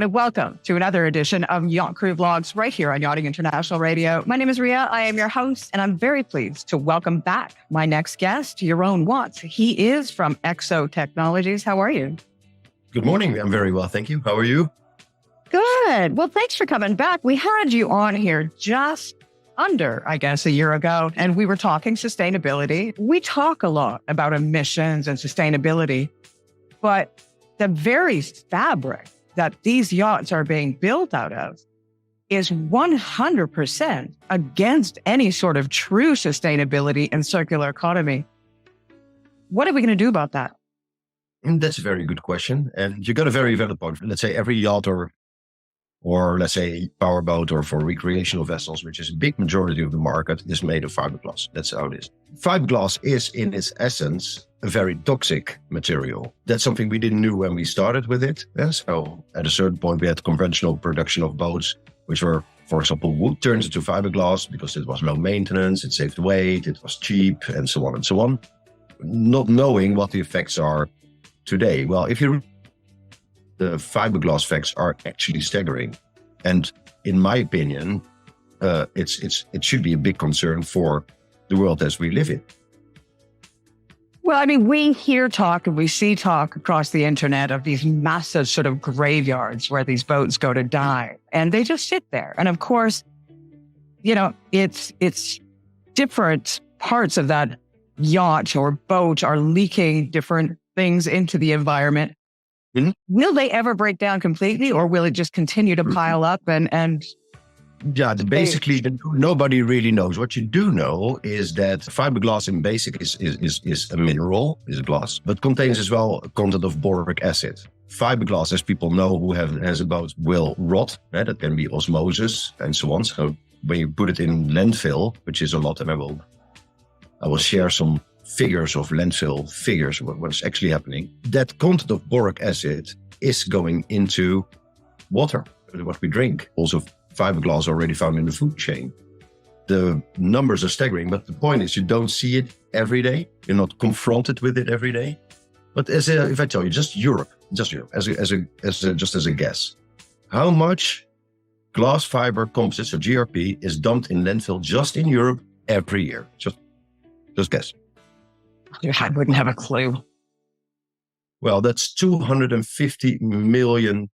and welcome to another edition of Yacht Crew Vlogs right here on Yachting International Radio. My name is Ria. I am your host, and I'm very pleased to welcome back my next guest, Jeroen Watts. He is from Exo Technologies. How are you? Good morning. I'm very well, thank you. How are you? Good. Well, thanks for coming back. We had you on here just under, I guess, a year ago, and we were talking sustainability. We talk a lot about emissions and sustainability, but the very fabric that these yachts are being built out of is 100% against any sort of true sustainability and circular economy. What are we going to do about that? That's a very good question. And you got a very valid point. Let's say every yacht or let's say powerboat or for recreational vessels, which is a big majority of the market, is made of fiberglass. That's how it is. Fiberglass is in its essence a very toxic material. That's something we didn't know when we started with it. And so at a certain point, we had conventional production of boats, which were, for example, wood turned into fiberglass because it was low maintenance, it saved weight, it was cheap, and so on and so on. Not knowing what the effects are today. Well, if you the fiberglass effects are actually staggering. And in my opinion, it should be a big concern for the world as we live in. Well, I mean, we hear talk and we see talk across the internet of these massive sort of graveyards where these boats go to die, and they just sit there. And of course, you know, it's different parts of that yacht or boat are leaking different things into the environment. Mm-hmm. Will they ever break down completely, or will it just continue to pile up and Yeah, basically nobody really knows. What you do know is that fiberglass in basic is a mineral, is a glass, but contains as well a content of boric acid. Fiberglass, as people know who has a boat, will rot. Right? That can be osmosis and so on. So when you put it in landfill, which is a lot, and I will share some figures of landfill figures, what's actually happening. That content of boric acid is going into water, what we drink. Also, fiberglass already found in the food chain. The numbers are staggering, but the point is you don't see it every day. You're not confronted with it every day. But if I tell you just Europe, just as a guess, how much glass fiber composites or GRP is dumped in landfill just in Europe every year? Just guess. I wouldn't have a clue. Well, that's 250 million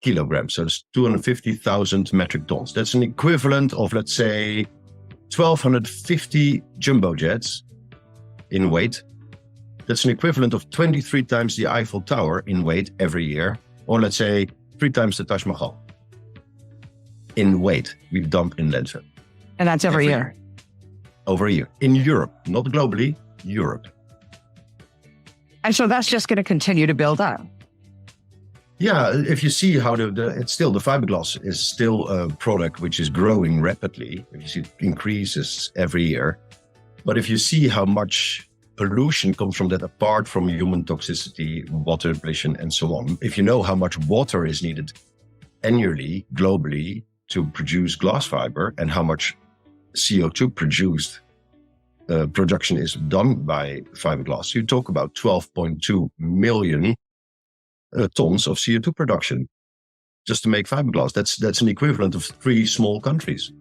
kilograms. So it's 250,000 metric tons. That's an equivalent of, let's say, 1,250 jumbo jets in weight. That's an equivalent of 23 times the Eiffel Tower in weight every year. Or let's say 3 times the Taj Mahal in weight we dump in landfill. And that's every year? Over a year. In Europe, not globally, Europe. And so that's just going to continue to build up. Yeah, if you see how the fiberglass is still a product which is growing rapidly. If you see it increases every year. But if you see how much pollution comes from that apart from human toxicity, water pollution, and so on. If you know how much water is needed annually, globally, to produce glass fiber and how much CO2 produced production is done by fiberglass, you talk about 12.2 million tons of CO2 production just to make fiberglass. That's an equivalent of 3 small countries.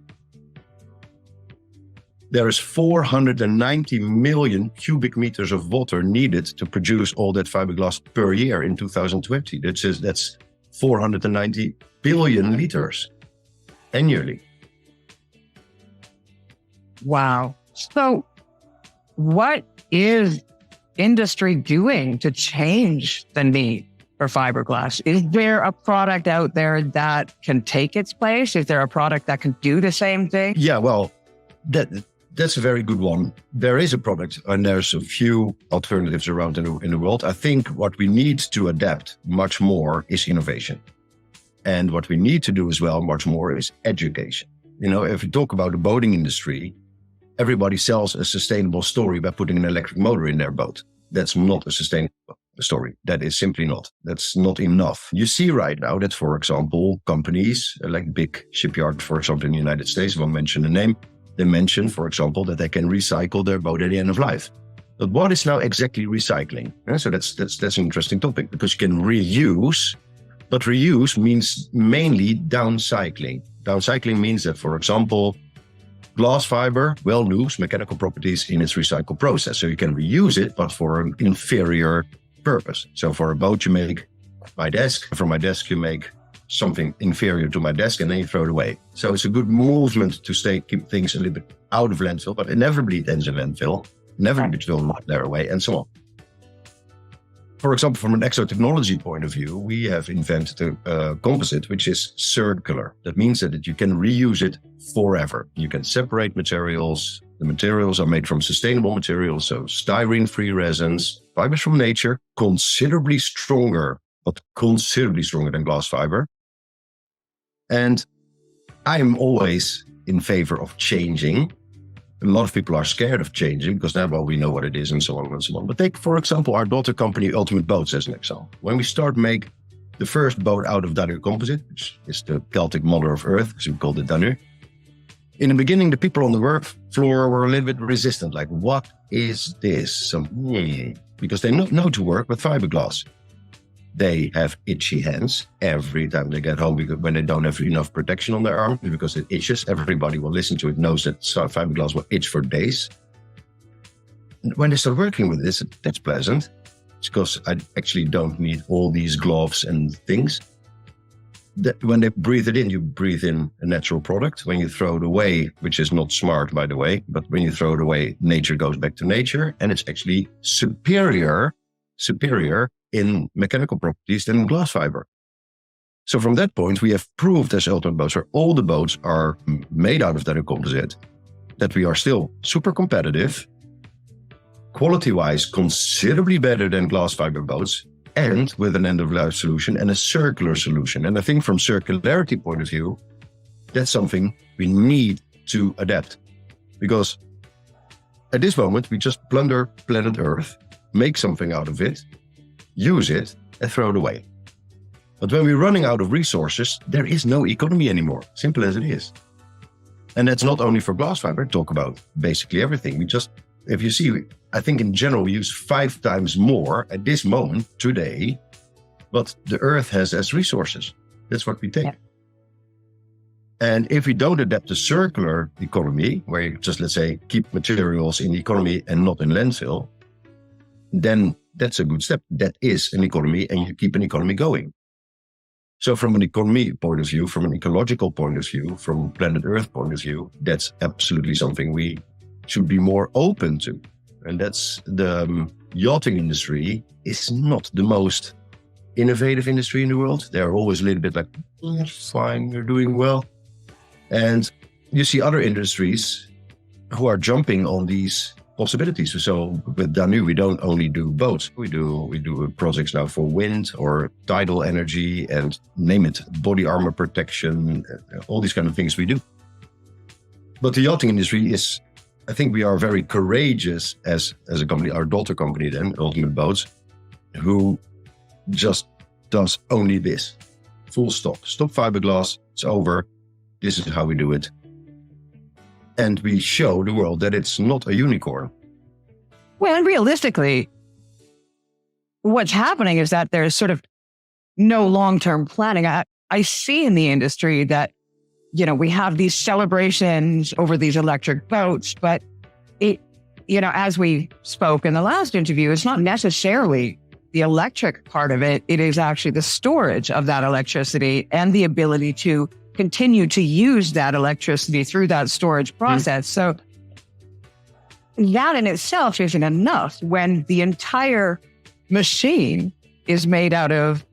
There is 490 million cubic meters of water needed to produce all that fiberglass per year in 2020. That's 490 billion liters annually. Wow. So what is industry doing to change the need for fiberglass? Is there a product out there that can take its place? Is there a product that can do the same thing? Yeah, well, that's a very good one. There is a product and there's a few alternatives around in the world. I think what we need to adapt much more is innovation. And what we need to do as well much more is education. You know, if you talk about the boating industry, everybody sells a sustainable story by putting an electric motor in their boat. That's not a sustainable story. That is simply not. That's not enough. You see right now that, for example, companies like big shipyard, for example, in the United States, I won't mention the name, they mention, for example, that they can recycle their boat at the end of life. But what is now exactly recycling? So that's an interesting topic because you can reuse But reuse means mainly downcycling. Downcycling means that, for example, glass fiber will lose mechanical properties in its recycle process. So you can reuse it, but for an inferior purpose. So for a boat, you make my desk. For my desk, you make something inferior to my desk and then you throw it away. So it's a good movement to keep things a little bit out of landfill, but inevitably it ends in landfill. Never be thrown there away, and so on. For example, from an exotechnology point of view, we have invented a composite which is circular. That means that you can reuse it forever. You can separate materials. The materials are made from sustainable materials, so styrene-free resins, fibers from nature, considerably stronger than glass fiber. And I'm always in favor of changing. A lot of people are scared of changing because now, well, we know what it is and so on and so on. But take, for example, our daughter company, Ultimate Boats, as an example. When we start make the first boat out of Danu composite, which is the Celtic mother of Earth, as we called it Danu. In the beginning, the people on the work floor were a little bit resistant, like, what is this? Because they don't know to work with fiberglass. They have itchy hands every time they get home because when they don't have enough protection on their arm because it itches. Everybody will listen to it, knows that fiberglass will itch for days. And when they start working with this, that's pleasant. It's because I actually don't need all these gloves and things. When they breathe it in, you breathe in a natural product. When you throw it away, which is not smart, by the way, but when you throw it away, nature goes back to nature, and it's actually superior in mechanical properties than glass fiber. So from that point, we have proved as Ultimate Boats, where all the boats are made out of that composite, that we are still super competitive, quality-wise considerably better than glass fiber boats, and with an end-of-life solution and a circular solution. And I think from circularity point of view, that's something we need to adapt. Because at this moment, we just plunder planet Earth, make something out of it, use it, and throw it away. But when we're running out of resources, there is no economy anymore. Simple as it is. And that's not only for glass fiber. Talk about basically everything. If you see, I think in general, we use 5 times more at this moment today, what the Earth has as resources. That's what we take. Yeah. And if we don't adapt to circular economy, where you just, let's say, keep materials in the economy and not in landfill, then that's a good step. That is an economy, and you keep an economy going. So from an economy point of view, from an ecological point of view, from planet Earth point of view, that's absolutely something we should be more open to. And that's the yachting industry is not the most innovative industry in the world. They're always a little bit like, fine, you're doing well. And you see other industries who are jumping on these possibilities. So with Danu, we don't only do boats. We do projects now for wind or tidal energy and name it, body armor protection, all these kind of things we do. But the yachting industry is, I think we are very courageous as a company, our daughter company then, Ultimate Boats, who just does only this. Full stop. Stop fiberglass. It's over. This is how we do it. And we show the world that it's not a unicorn. Well, and realistically, what's happening is that there's sort of no long-term planning. I see in the industry that, we have these celebrations over these electric boats, but it, as we spoke in the last interview, it's not necessarily the electric part of it. It is actually the storage of that electricity and the ability to continue to use that electricity through that storage process. So that in itself isn't enough when the entire machine is made out of,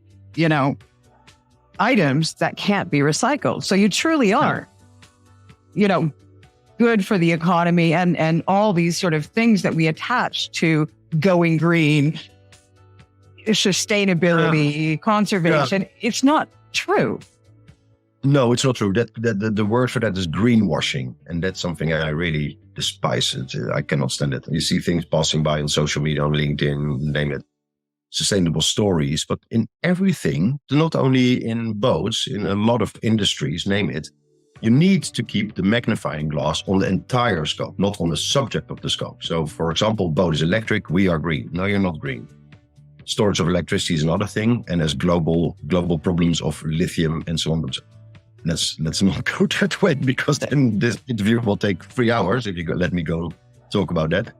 items that can't be recycled. So you truly are, good for the economy and all these sort of things that we attach to going green, sustainability, conservation. It's not true. No, it's not true. The word for that is greenwashing. And that's something I really despise. I cannot stand it. You see things passing by on social media, on LinkedIn, name it, sustainable stories. But in everything, not only in boats, in a lot of industries, name it, you need to keep the magnifying glass on the entire scope, not on the subject of the scope. So, for example, boat is electric, we are green. No, you're not green. storage of electricity is another thing, and there's global problems of lithium and so on. Let's not go that way, because then this interview will take 3 hours if you let me go talk about that.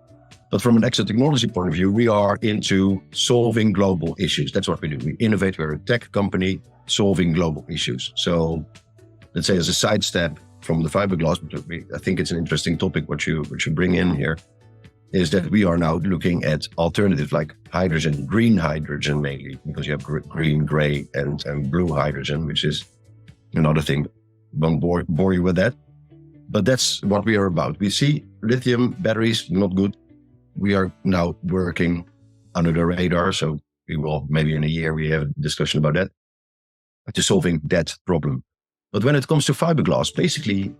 But from an exit technology point of view, we are into solving global issues. That's what we do. We innovate. We're a tech company solving global issues. So let's say as a sidestep from the fiberglass, I think it's an interesting topic what you bring in here, is that we are now looking at alternatives like hydrogen, green hydrogen mainly, because you have green, gray, and blue hydrogen, which is another thing. Won't bore you with that. But that's what we are about. We see lithium batteries, not good. We are now working under the radar. So we will, maybe in a year, we have a discussion about that, to solving that problem. But when it comes to fiberglass, basically,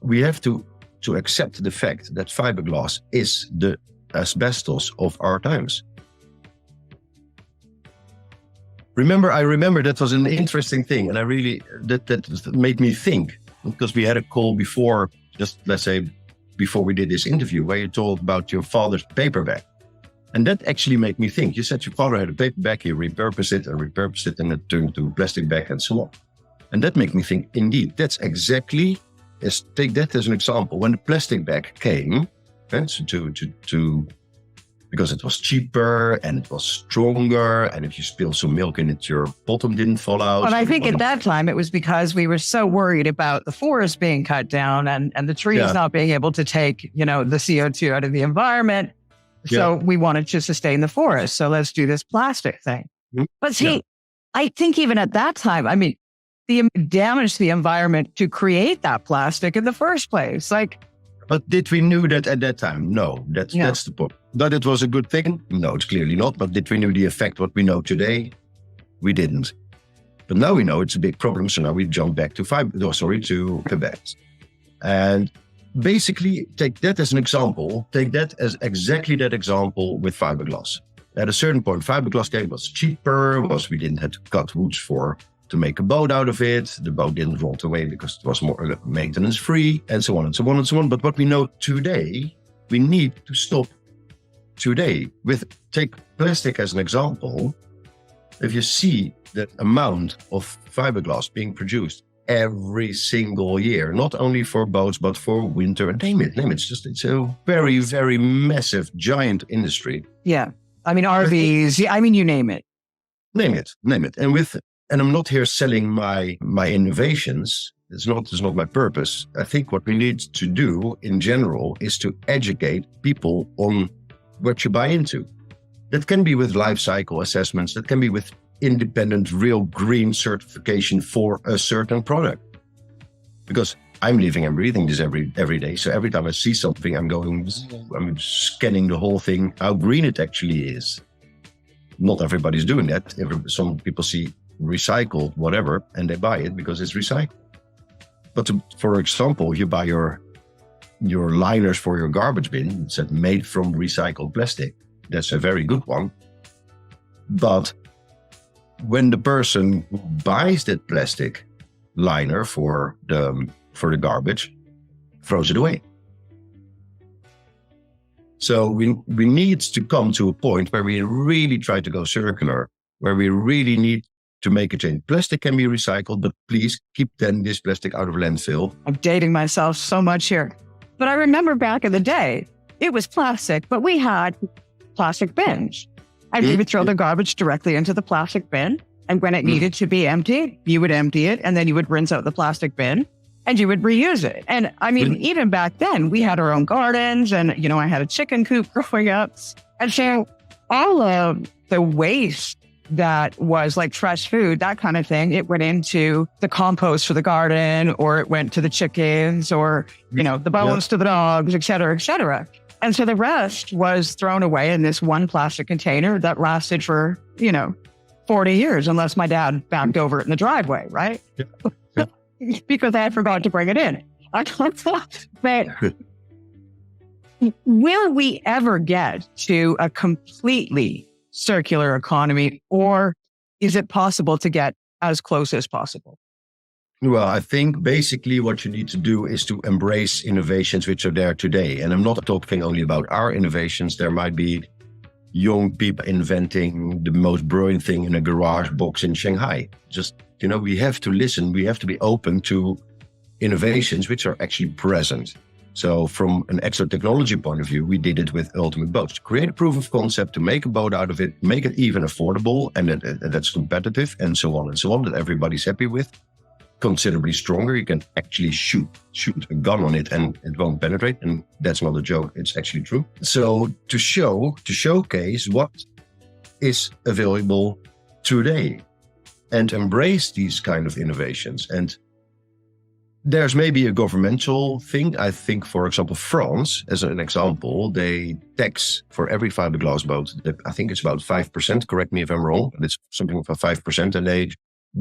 we have to accept the fact that fiberglass is the asbestos of our times. I remember that was an interesting thing. And I really, that made me think, because we had a call before, just let's say, before we did this interview, where you told about your father's paper bag. And that actually made me think. You said your father had a paper bag, he repurposed it, and it turned to a plastic bag and so on. And that made me think, indeed, that's exactly, take that as an example. When the plastic bag came, because it was cheaper and it was stronger, and if you spill some milk in it, your bottom didn't fall out. And I think at that time it was because we were so worried about the forest being cut down and the trees not being able to take, the CO2 out of the environment. So we wanted to sustain the forest. So let's do this plastic thing. Mm-hmm. But see, I think even at that time, the damage to the environment to create that plastic in the first place. But did we know that at that time? No, that's the point. That it was a good thing? No, it's clearly not. But did we know the effect, what we know today? We didn't. But now we know it's a big problem. So now we jump back to to bags. And basically take that as an example. Take that as exactly that example with fiberglass. At a certain point, fiberglass was cheaper, we didn't have to cut woods to make a boat out of it. The boat didn't rot away because it was more maintenance free, and so on and so on and so on. But what we know today, we need to stop today. Take plastic as an example. If you see the amount of fiberglass being produced every single year, not only for boats, but for winter, and name it. It's a very, very massive, giant industry. Yeah. RVs, you name it. Name it. And I'm not here selling my innovations. It's not my purpose. I think what we need to do in general is to educate people on what you buy into. That can be with life cycle assessments. That can be with independent, real green certification for a certain product. Because I'm living and breathing this every day. So every time I see something, I'm scanning the whole thing, how green it actually is. Not everybody's doing that. Some people see recycled whatever and they buy it because it's recycled. But for example, you buy your liners for your garbage bin, it's made from recycled plastic. That's a very good one. But when the person who buys that plastic liner for the garbage throws it away. So we need to come to a point where we really try to go circular, where we really need to make a change. Plastic can be recycled, but please keep then this plastic out of landfill. I'm dating myself so much here. But I remember back in the day, it was plastic, but we had plastic bins. And we would throw the garbage directly into the plastic bin. And when it needed to be emptied, you would empty it, and then you would rinse out the plastic bin and you would reuse it. And even back then, we had our own gardens, and, I had a chicken coop growing up. And so all of the waste that was like fresh food, that kind of thing, it went into the compost for the garden, or it went to the chickens, or, the bones to the dogs, et cetera, et cetera. And so the rest was thrown away in this one plastic container that lasted for, 40 years, unless my dad backed over it in the driveway, right? Yeah. Because I had forgot to bring it in. But will we ever get to a completely circular economy, or is it possible to get as close as possible? Well, I think basically what you need to do is to embrace innovations which are there today. And I'm not talking only about our innovations. There might be young people inventing the most brilliant thing in a garage box in Shanghai. Just, we have to listen. We have to be open to innovations which are actually present. So from an extra technology point of view, we did it with Ultimate Boats. To create a proof of concept, to make a boat out of it, make it even affordable, and that's competitive, and so on, that everybody's happy with. Considerably stronger. You can actually shoot a gun on it and it won't penetrate. And that's not a joke. It's actually true. So to showcase what is available today and embrace these kind of innovations. And there's maybe a governmental thing. I think, for example, France, as an example, they tax for every fiberglass boat. I think it's about 5%. Correct me if I'm wrong. But it's something about 5%. And they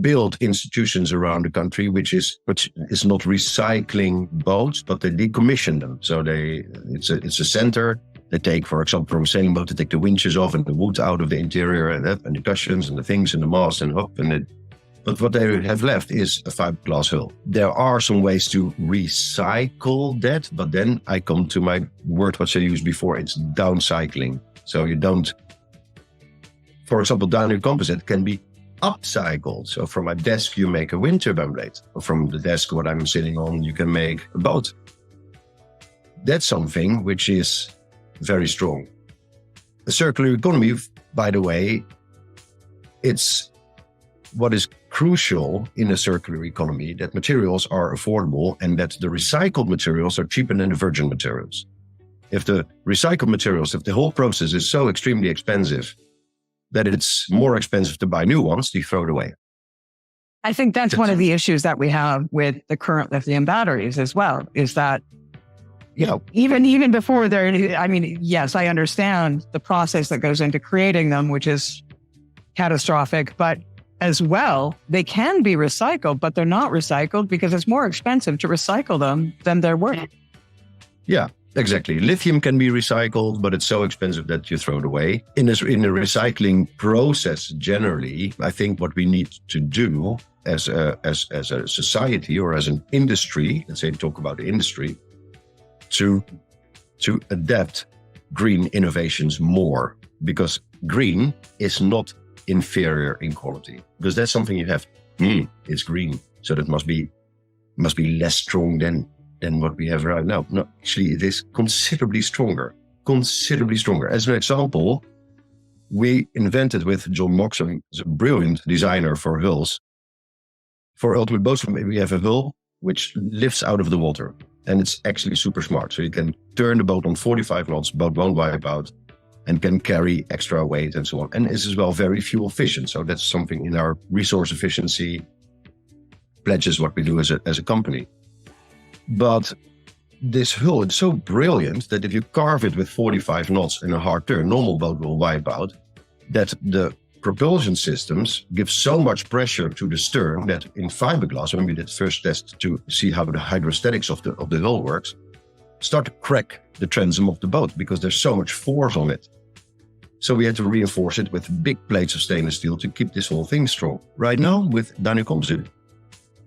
build institutions around the country, which is not recycling boats, but they decommission them. So it's a center. They take, for example, from a sailing boat, they take the winches off and the wood out of the interior and the cushions and the things and the mast and hook but what they have left is a fiberglass hull. There are some ways to recycle that, but then I come to my word, what I used before, it's downcycling. So you don't, for example, down your composite can be upcycled. So from a desk, you make a wind turbine blade. Or from the desk, what I'm sitting on, you can make a boat. That's something which is very strong. The circular economy, by the way, it's what is crucial in a circular economy, that materials are affordable and that the recycled materials are cheaper than the virgin materials. If the recycled materials, if the whole process is so extremely expensive that it's more expensive to buy new ones, you throw it away. I think that's one of the issues that we have with the current lithium batteries as well, is that even before yes, I understand the process that goes into creating them, which is catastrophic, but as well, they can be recycled, but they're not recycled because it's more expensive to recycle them than they're worth. Yeah, exactly. Lithium can be recycled, but it's so expensive that you throw it away. In the recycling process, generally, I think what we need to do as a society or as an industry, let's say talk about the industry, to adapt green innovations more, because green is not inferior in quality, because that's something you have. It's green, so that must be less strong than what we have right now. No, actually, it is considerably stronger. As an example, we invented with John Moxon, a brilliant designer for hulls. For Ultimate Boats, we have a hull which lifts out of the water, and it's actually super smart. So you can turn the boat on 45 knots, boat won't wipe out, and can carry extra weight and so on. And is as well very fuel efficient. So that's something in our resource efficiency pledges what we do as a company. But this hull, it's so brilliant that if you carve it with 45 knots in a hard turn, normal boat will wipe out, that the propulsion systems give so much pressure to the stern that in fiberglass, when we did the first test to see how the hydrostatics of the hull works, start to crack the transom of the boat because there's so much force on it. So we had to reinforce it with big plates of stainless steel to keep this whole thing strong. Right now, with Daniel Composite,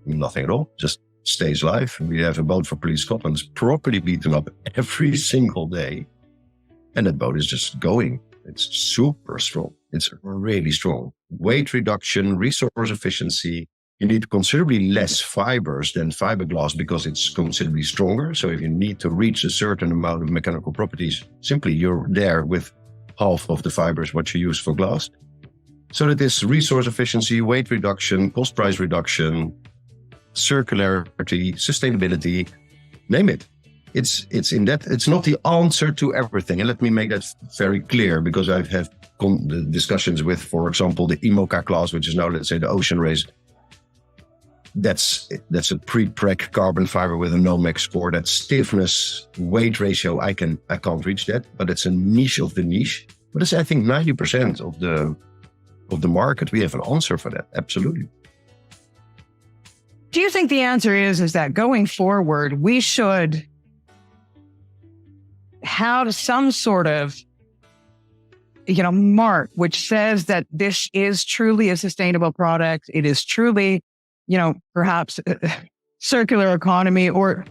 nothing at all, just stays live. We have a boat for Police Scotland properly beaten up every single day. And that boat is just going. It's super strong. It's really strong. Weight reduction, resource efficiency. You need considerably less fibers than fiberglass because it's considerably stronger. So if you need to reach a certain amount of mechanical properties, simply you're there with half of the fibers what you use for glass. So that this resource efficiency, weight reduction, cost price reduction, circularity, sustainability, name it. It's in that. It's not the answer to everything. And let me make that very clear, because I've had discussions with, for example, the IMOCA class, which is now, let's say, the ocean race. That's a pre-preg carbon fiber with a Nomex core. That stiffness weight ratio, I can't reach that, but it's a niche of the niche. But it's, I think, 90% of the market. We have an answer for that. Absolutely. Do you think the answer is that going forward, we should have some sort of, mark which says that this is truly a sustainable product? It is truly, perhaps circular economy, or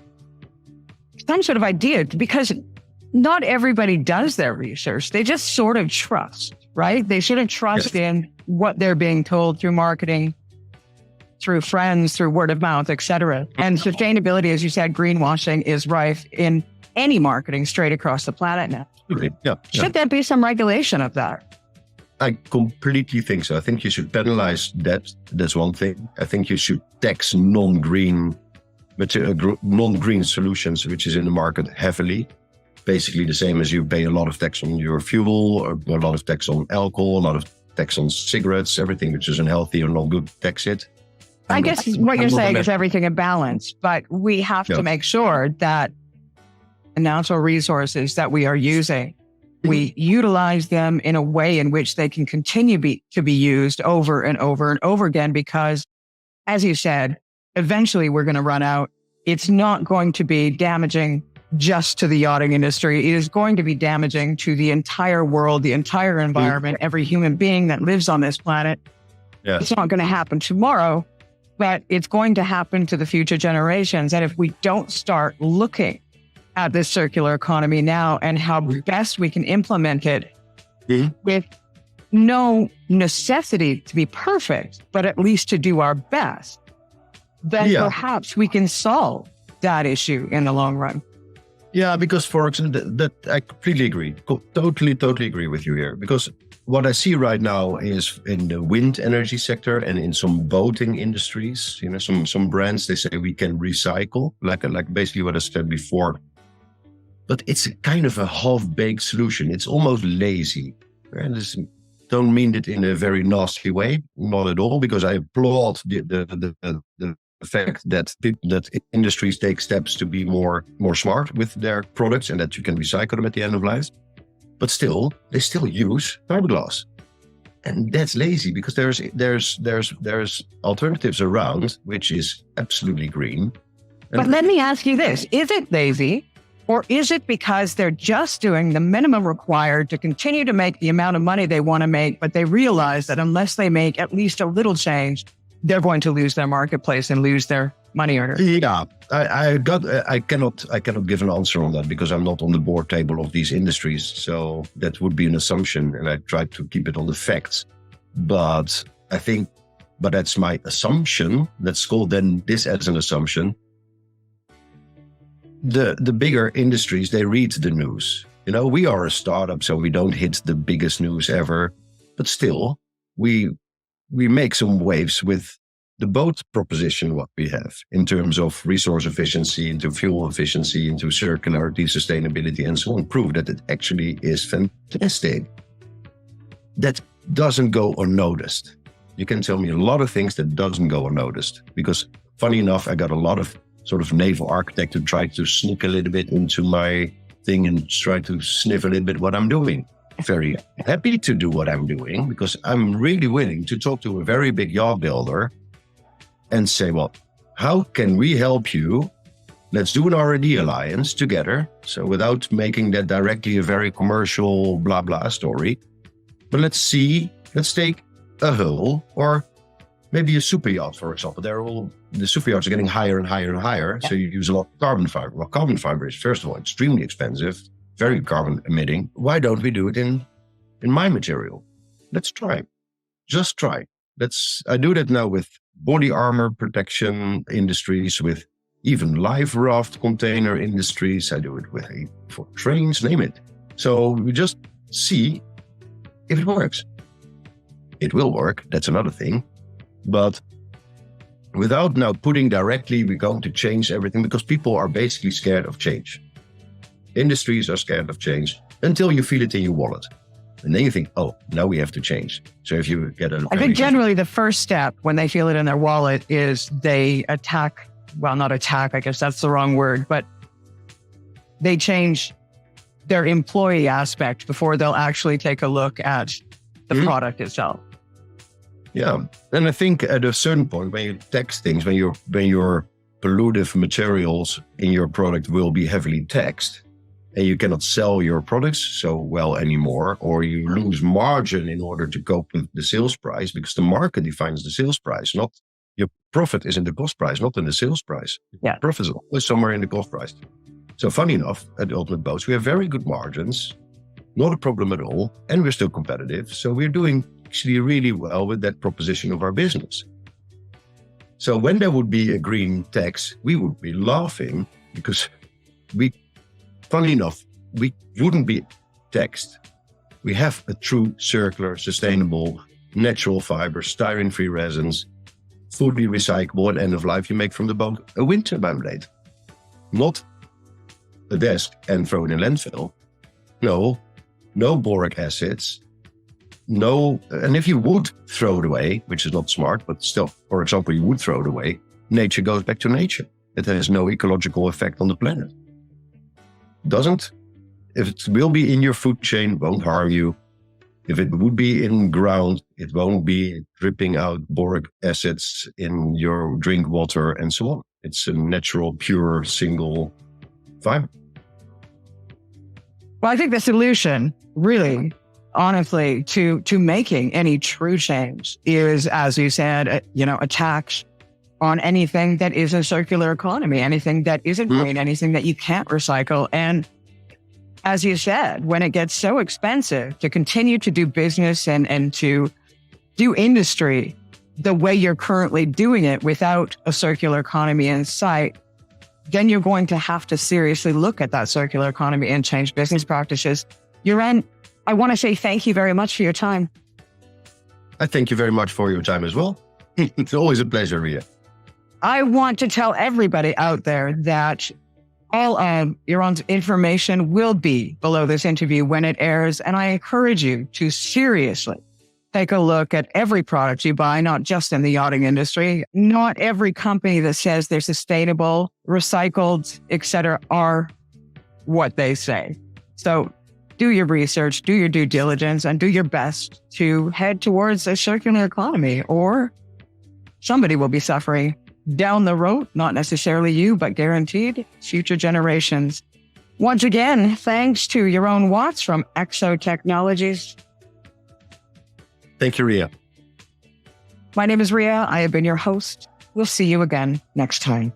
some sort of idea? Because not everybody does their research. They just sort of trust, right? They sort of trust in what they're being told through marketing, through friends, through word of mouth, et cetera. And sustainability, as you said, greenwashing is rife in any marketing straight across the planet now. Yeah. Should there be some regulation of that? I completely think so. I think you should penalize that. That's one thing. I think you should tax non-green solutions, which is in the market heavily. Basically the same as you pay a lot of tax on your fuel, or a lot of tax on alcohol, a lot of tax on cigarettes, everything which is unhealthy or not good, tax it. I guess what you're saying is everything in balance, but we have to make sure that the natural resources that we are using, we utilize them in a way in which they can continue to be used over and over and over again, because as you said, eventually we're going to run out. It's not going to be damaging just to the yachting industry. It is going to be damaging to the entire world, the entire environment, every human being that lives on this planet. Yeah. It's not going to happen tomorrow, but it's going to happen to the future generations. And if we don't start looking at this circular economy now and how best we can implement it with no necessity to be perfect, but at least to do our best, then perhaps we can solve that issue in the long run. Yeah, because for example, that I completely agree. Totally agree with you here. Because what I see right now is in the wind energy sector and in some boating industries, some brands, they say we can recycle, like basically what I said before. But it's a kind of a half-baked solution. It's almost lazy. And I don't mean it in a very nasty way, not at all, because I applaud the fact that industries take steps to be more smart with their products and that you can recycle them at the end of life. But still, they still use fiberglass. And that's lazy because there's alternatives around, which is absolutely green. But let me ask you this. Is it lazy? Or is it because they're just doing the minimum required to continue to make the amount of money they want to make, but they realize that unless they make at least a little change, they're going to lose their marketplace and lose their money earner? Yeah, I cannot give an answer on that because I'm not on the board table of these industries. So that would be an assumption, and I try to keep it on the facts. But that's my assumption. Let's call then this as an assumption. The bigger industries, they read the news. We are a startup, so we don't hit the biggest news ever. But still, we make some waves with the boat proposition, what we have in terms of resource efficiency, into fuel efficiency, into circularity, sustainability, and so on, prove that it actually is fantastic. That doesn't go unnoticed. You can tell me a lot of things that doesn't go unnoticed because, funny enough, I got a lot of sort of naval architect who tried to sneak a little bit into my thing and try to sniff a little bit what I'm doing. Very happy to do what I'm doing because I'm really willing to talk to a very big yacht builder and say, well, how can we help you? Let's do an R&D alliance together. So without making that directly a very commercial blah, blah story, but let's take a hull or maybe a super yacht, for example. The super yachts are getting higher and higher and higher. Yeah. So you use a lot of carbon fiber. Well, carbon fiber is, first of all, extremely expensive, very carbon emitting. Why don't we do it in my material? Let's try. Just try. I do that now with body armor protection industries, with even live raft container industries. I do it for trains, name it. So we just see if it works. It will work. That's another thing. But without now putting directly, we're going to change everything because people are basically scared of change. Industries are scared of change until you feel it in your wallet. And then you think, oh, now we have to change. So if you get I think generally the first step when they feel it in their wallet is they attack, well, not attack, I guess that's the wrong word, but they change their employee aspect before they'll actually take a look at the product itself. Yeah. And I think at a certain point when you tax things, when your pollutive materials in your product will be heavily taxed and you cannot sell your products so well anymore, or you lose margin in order to cope with the sales price because the market defines the sales price, not your profit is in the cost price, not in the sales price. Yeah. Profit is always somewhere in the cost price. So funny enough, at Ultimate Boats, we have very good margins, not a problem at all, and we're still competitive. So we're doing actually really well with that proposition of our business. So when there would be a green tax, we would be laughing because funny enough, we wouldn't be taxed. We have a true circular, sustainable, natural fiber, styrene-free resins, fully recyclable at end of life. You make from the boat a wind turbine blade, not a desk and throw it in landfill. No boric acids. No, and if you would throw it away, which is not smart, but still, for example, you would throw it away, nature goes back to nature. It has no ecological effect on the planet. Doesn't. If it will be in your food chain, it won't harm you. If it would be in ground, it won't be dripping out boric acids in your drink water and so on. It's a natural, pure, single fiber. Well, I think the solution, really, honestly, to making any true change is, as you said, a tax on anything that is a circular economy, anything that isn't green, anything that you can't recycle. And as you said, when it gets so expensive to continue to do business and to do industry the way you're currently doing it without a circular economy in sight, then you're going to have to seriously look at that circular economy and change business practices. Joran, I want to say thank you very much for your time. I thank you very much for your time as well. It's always a pleasure, Ria. I want to tell everybody out there that all of Joran's information will be below this interview when it airs. And I encourage you to seriously take a look at every product you buy, not just in the yachting industry. Not every company that says they're sustainable, recycled, etc., are what they say. So do your research, do your due diligence, and do your best to head towards a circular economy, or somebody will be suffering down the road, not necessarily you, but guaranteed future generations. Once again, thanks to Jeroen Watts from Exo Technologies. Thank you, Ria. My name is Ria. I have been your host. We'll see you again next time.